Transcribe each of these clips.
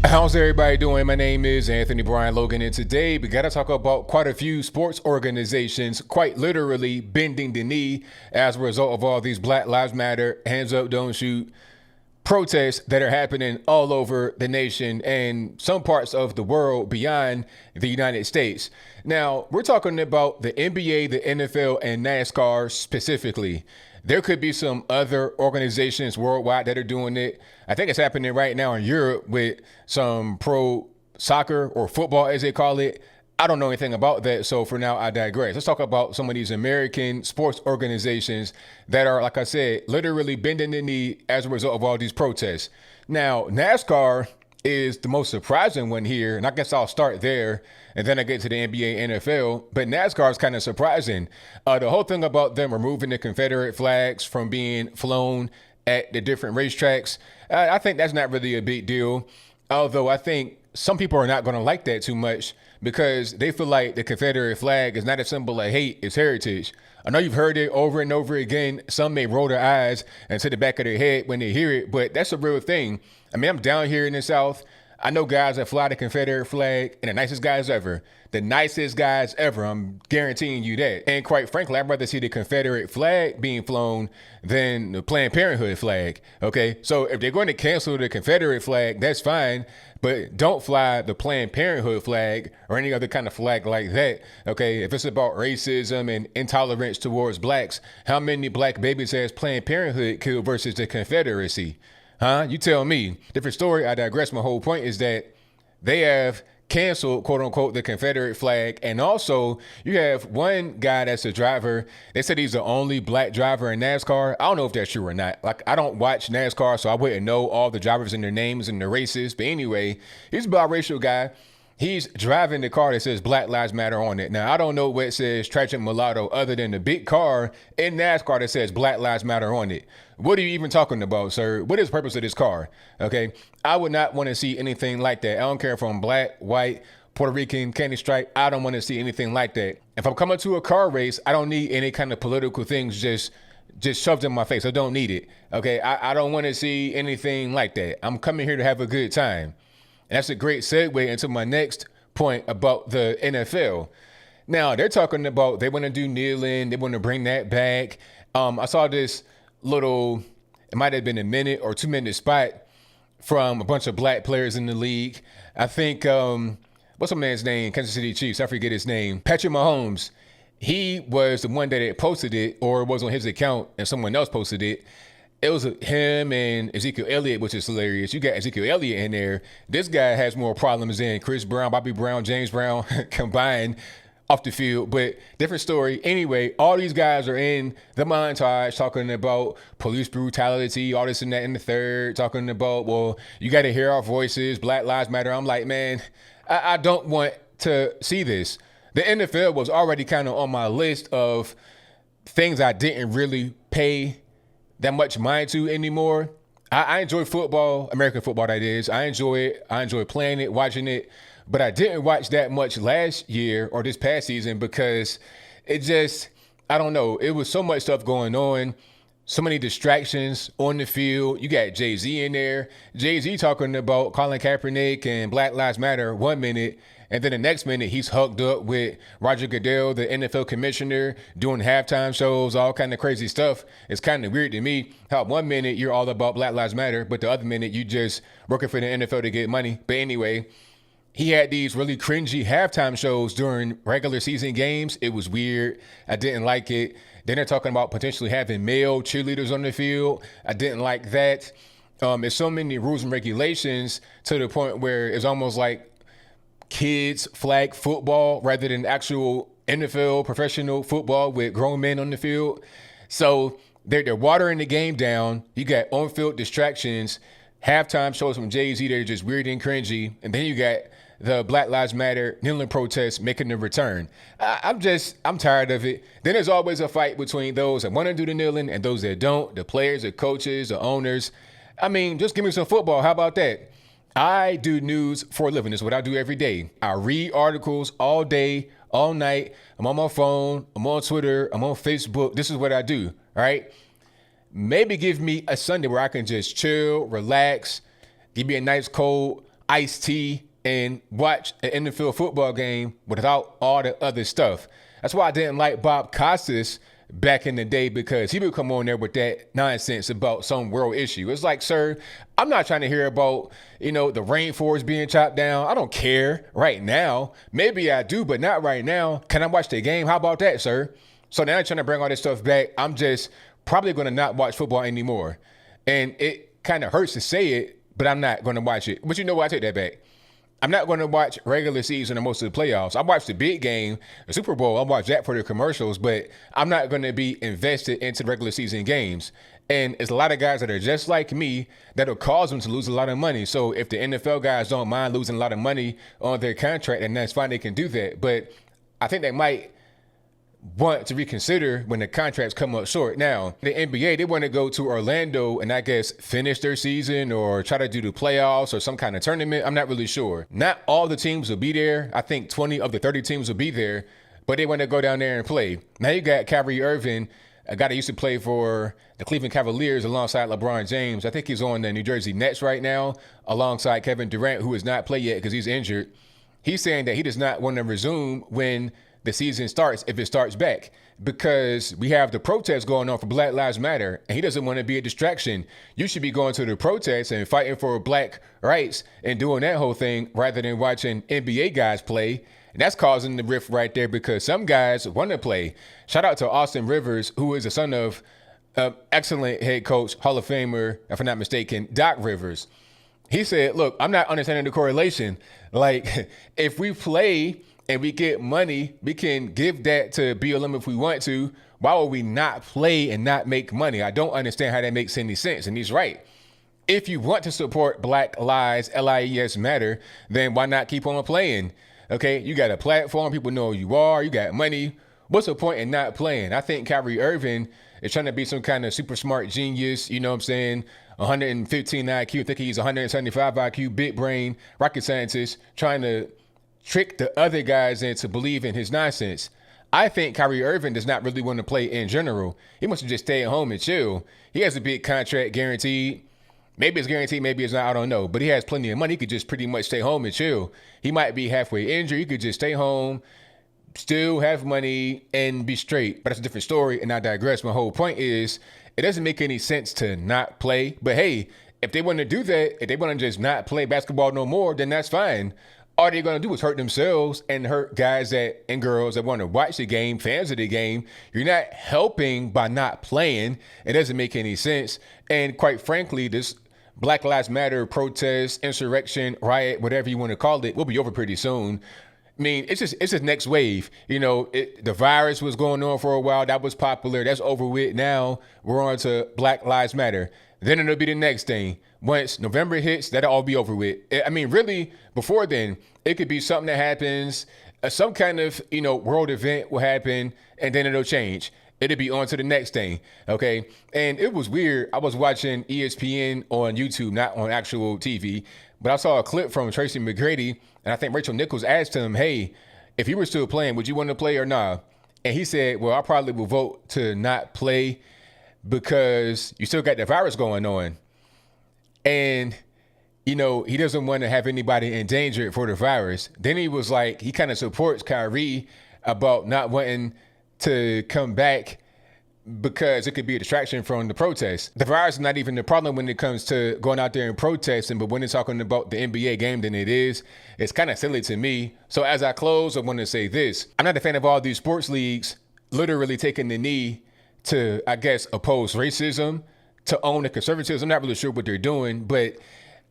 How's everybody doing? My name is Anthony Brian Logan, and today we got to talk about quite a few sports organizations quite literally bending the knee as a result of all these Black Lives Matter, hands up, don't shoot protests that are happening all over the nation and some parts of the world beyond the United States. Now, we're talking about the NBA, the NFL, and NASCAR specifically. There could be some other organizations worldwide that are doing it. I think it's happening right now in Europe with some pro soccer or football, as they call it. I don't know anything about that, so for now, I digress. Let's talk about some of these American sports organizations that are, like I said, literally bending the knee as a result of all these protests. Now, NASCAR is the most surprising one here, and I guess I'll start there, and then I get to the NBA, NFL. But NASCAR is kind of surprising. The whole thing about them removing the Confederate flags from being flown at the different racetracks, I think that's not really a big deal. Although I think some people are not going to like that too much because they feel like the Confederate flag is not a symbol of hate, it's heritage. I know you've heard it over and over again. Some may roll their eyes and to the back of their head when they hear it, but that's a real thing. I mean, I'm down here in the South. I know guys that fly the Confederate flag and the nicest guys ever. The nicest guys ever. I'm guaranteeing you that. And quite frankly, I'd rather see the Confederate flag being flown than the Planned Parenthood flag. Okay, so if they're going to cancel the Confederate flag, that's fine. But don't fly the Planned Parenthood flag or any other kind of flag like that. Okay, if it's about racism and intolerance towards blacks, how many black babies has Planned Parenthood killed versus the Confederacy? Huh? You tell me. Different story. I digress. My whole point is that they have canceled, quote unquote, the Confederate flag. And also, you have one guy that's a driver. They said he's the only black driver in NASCAR. I don't know if that's true or not. Like, I don't watch NASCAR, so I wouldn't know all the drivers and their names and their races. But anyway, he's a biracial guy. He's driving the car that says Black Lives Matter on it. Now, I don't know what says tragic mulatto other than the big car in NASCAR that says Black Lives Matter on it. What are you even talking about, sir? What is the purpose of this car? Okay, I would not want to see anything like that. I don't care if I'm black, white, Puerto Rican, candy stripe. I don't want to see anything like that. If I'm coming to a car race, I don't need any kind of political things just shoved in my face. I don't need it. Okay, I don't want to see anything like that. I'm coming here to have a good time. And that's a great segue into my next point about the NFL. Now, they're talking about they want to do kneeling. They want to bring that back. I saw this little, it might have been a minute or 2 minute spot from a bunch of black players in the league. I think, what's the man's name? Kansas City Chiefs. I forget his name. Patrick Mahomes. He was the one that had posted it, or it was on his account and someone else posted it. It was him and Ezekiel Elliott, which is hilarious. You got Ezekiel Elliott in there. This guy has more problems than Chris Brown, Bobby Brown, James Brown combined off the field, but different story. Anyway, all these guys are in the montage talking about police brutality, all this and that in the third, talking about, well, you got to hear our voices, Black Lives Matter. I'm like, man, I don't want to see this. The NFL was already kind of on my list of things I didn't really pay that much mind to anymore. I enjoy football, American football that is. I enjoy it. I enjoy playing it, watching it. But I didn't watch that much last year or this past season because it just, I don't know. It was so much stuff going on. So many distractions on the field. You got Jay-Z in there. Jay-Z talking about Colin Kaepernick and Black Lives Matter 1 minute. And then the next minute, he's hugged up with Roger Goodell, the NFL commissioner, doing halftime shows, all kind of crazy stuff. It's kind of weird to me how 1 minute you're all about Black Lives Matter, but the other minute you just working for the NFL to get money. But anyway, he had these really cringy halftime shows during regular season games. It was weird. I didn't like it. Then they're talking about potentially having male cheerleaders on the field. I didn't like that. There's so many rules and regulations to the point where it's almost like kids flag football rather than actual NFL professional football with grown men on the field. So they're watering the game down. You got on-field distractions, halftime shows from Jay-Z that are just weird and cringy. And then you got the Black Lives Matter kneeling protests making a return. I'm tired of it. Then there's always a fight between those that want to do the kneeling and those that don't, the players, the coaches, the owners. I mean, just give me some football. How about that? I do news for a living. This is what I do every day. I read articles all day, all night. I'm on my phone. I'm on Twitter. I'm on Facebook. This is what I do. All right. Maybe give me a Sunday where I can just chill, relax, give me a nice cold iced tea and watch an NFL football game without all the other stuff. That's why I didn't like Bob Costas back in the day, because he would come on there with that nonsense about some world issue. It's like, sir, I'm not trying to hear about, the rainforest being chopped down. I don't care right now. Maybe I do, but not right now. Can I watch the game? How about that, sir? So now I'm trying to bring all this stuff back. I'm just probably going to not watch football anymore. And it kind of hurts to say it, but I'm not going to watch it. But you know what? I take that back. I'm not going to watch regular season or most of the playoffs. I watch the big game, the Super Bowl. I watch that for the commercials, but I'm not going to be invested into the regular season games. And it's a lot of guys that are just like me that'll cause them to lose a lot of money. So if the NFL guys don't mind losing a lot of money on their contract, then that's fine. They can do that. But I think they might want to reconsider when the contracts come up short. Now, the NBA, they want to go to Orlando and I guess finish their season or try to do the playoffs or some kind of tournament. I'm not really sure. Not all the teams will be there. I think 20 of the 30 teams will be there, but they want to go down there and play. Now you got Kyrie Irving, a guy that used to play for the Cleveland Cavaliers alongside LeBron James. I think he's on the New Jersey Nets right now alongside Kevin Durant, who has not played yet because he's injured. He's saying that he does not want to resume when the season starts, if it starts back, because we have the protests going on for Black Lives Matter, and he doesn't want to be a distraction. You should be going to the protests and fighting for black rights and doing that whole thing rather than watching NBA guys play. And that's causing the rift right there, because some guys want to play. Shout out to Austin Rivers, who is the son of excellent head coach, Hall of Famer, if I'm not mistaken, Doc Rivers. He said, look, I'm not understanding the correlation. Like, if we play and we get money, we can give that to BLM if we want to. Why would we not play and not make money? I don't understand how that makes any sense. And he's right. If you want to support Black Lives, LIES Matter, then why not keep on playing? Okay, you got a platform. People know who you are. You got money. What's the point in not playing? I think Kyrie Irving is trying to be some kind of super smart genius. You know what I'm saying? 115 IQ. I think he's 175 IQ, big brain, rocket scientist, trying to trick the other guys into believing his nonsense. I think Kyrie Irving does not really want to play in general. He wants to just stay at home and chill. He has a big contract guaranteed. Maybe it's guaranteed, maybe it's not, I don't know. But he has plenty of money. He could just pretty much stay home and chill. He might be halfway injured. He could just stay home, still have money, and be straight. But that's a different story, and I digress. My whole point is, it doesn't make any sense to not play. But hey, if they want to do that, if they want to just not play basketball no more, then that's fine. All they're going to do is hurt themselves and hurt guys and girls that want to watch the game, fans of the game. You're not helping by not playing. It doesn't make any sense. And quite frankly, this Black Lives Matter protest, insurrection, riot, whatever you want to call it, will be over pretty soon. I mean, it's just next wave. The virus was going on for a while. That was popular. That's over with. Now we're on to Black Lives Matter. Then it'll be the next thing. Once November hits, that'll all be over with. I mean, really, before then, it could be something that happens, some kind of, world event will happen, and then it'll change. It'll be on to the next thing, okay? And it was weird. I was watching ESPN on YouTube, not on actual TV, but I saw a clip from Tracy McGrady, and I think Rachel Nichols asked him, hey, if you were still playing, would you want to play or not? And he said, well, I probably will vote to not play because you still got the virus going on. And, he doesn't want to have anybody endangered for the virus. Then he was like, he kind of supports Kyrie about not wanting to come back because it could be a distraction from the protests. The virus is not even the problem when it comes to going out there and protesting, but when it's talking about the NBA game, then it is. It's kind of silly to me. So as I close, I want to say this. I'm not a fan of all these sports leagues literally taking the knee to, I guess, oppose racism, to own the conservatism. I'm not really sure what they're doing, but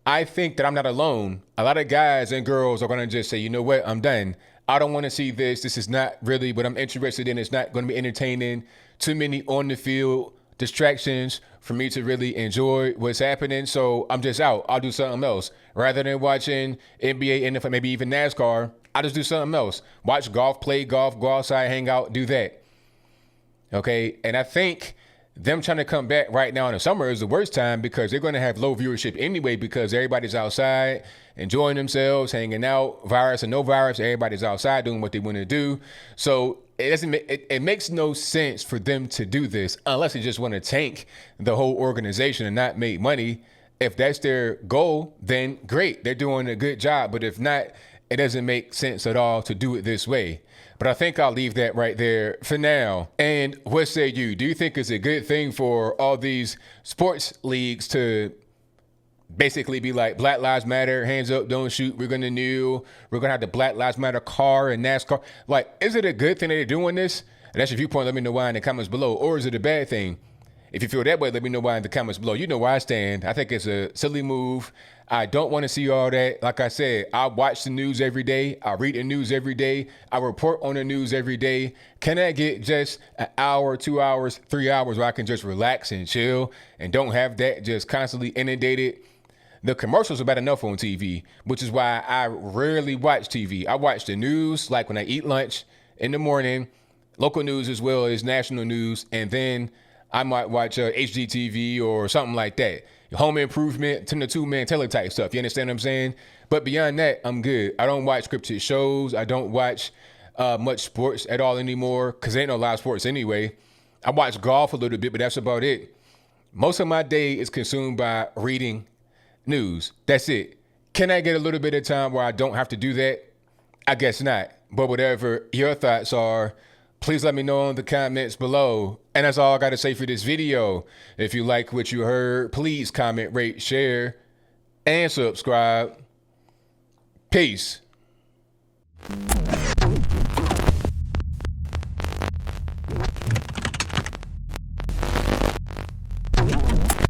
I think that I'm not alone. A lot of guys and girls are going to just say, you know what, I'm done. I don't want to see this. This is not really what I'm interested in. It's not going to be entertaining. Too many on the field distractions for me to really enjoy what's happening. So I'm just out. I'll do something else. Rather than watching NBA, NFL, maybe even NASCAR, I'll just do something else. Watch golf, play golf, go outside, hang out, do that. Okay, and I think them trying to come back right now in the summer is the worst time because they're going to have low viewership anyway because everybody's outside enjoying themselves, hanging out, virus or no virus, everybody's outside doing what they want to do. So it makes no sense for them to do this unless they just want to tank the whole organization and not make money. If that's their goal, then great. They're doing a good job. But if not, it doesn't make sense at all to do it this way. But I think I'll leave that right there for now. And what say you? Do you think it's a good thing for all these sports leagues to basically be like, Black Lives Matter, hands up, don't shoot, we're gonna kneel, we're gonna have the Black Lives Matter car and NASCAR? Like, is it a good thing that they're doing this? And that's your viewpoint. Let me know why in the comments below. Or is it a bad thing? If you feel that way, let me know why in the comments below. You know where I stand. I think it's a silly move. I don't want to see all that. Like I said, I watch the news every day. I read the news every day. I report on the news every day. Can I get just an hour, 2 hours, 3 hours where I can just relax and chill and don't have that just constantly inundated? The commercials are bad enough on TV, which is why I rarely watch TV. I watch the news like when I eat lunch in the morning, local news as well as national news, and then I might watch HGTV or something like that. Home Improvement, 10 to 2 man teletype stuff. You understand what I'm saying? But beyond that, I'm good. I don't watch scripted shows. I don't watch much sports at all anymore because there ain't no live sports anyway. I watch golf a little bit, but that's about it. Most of my day is consumed by reading news. That's it. Can I get a little bit of time where I don't have to do that? I guess not. But whatever your thoughts are, please let me know in the comments below. And that's all I got to say for this video. If you like what you heard, please comment, rate, share, and subscribe. Peace.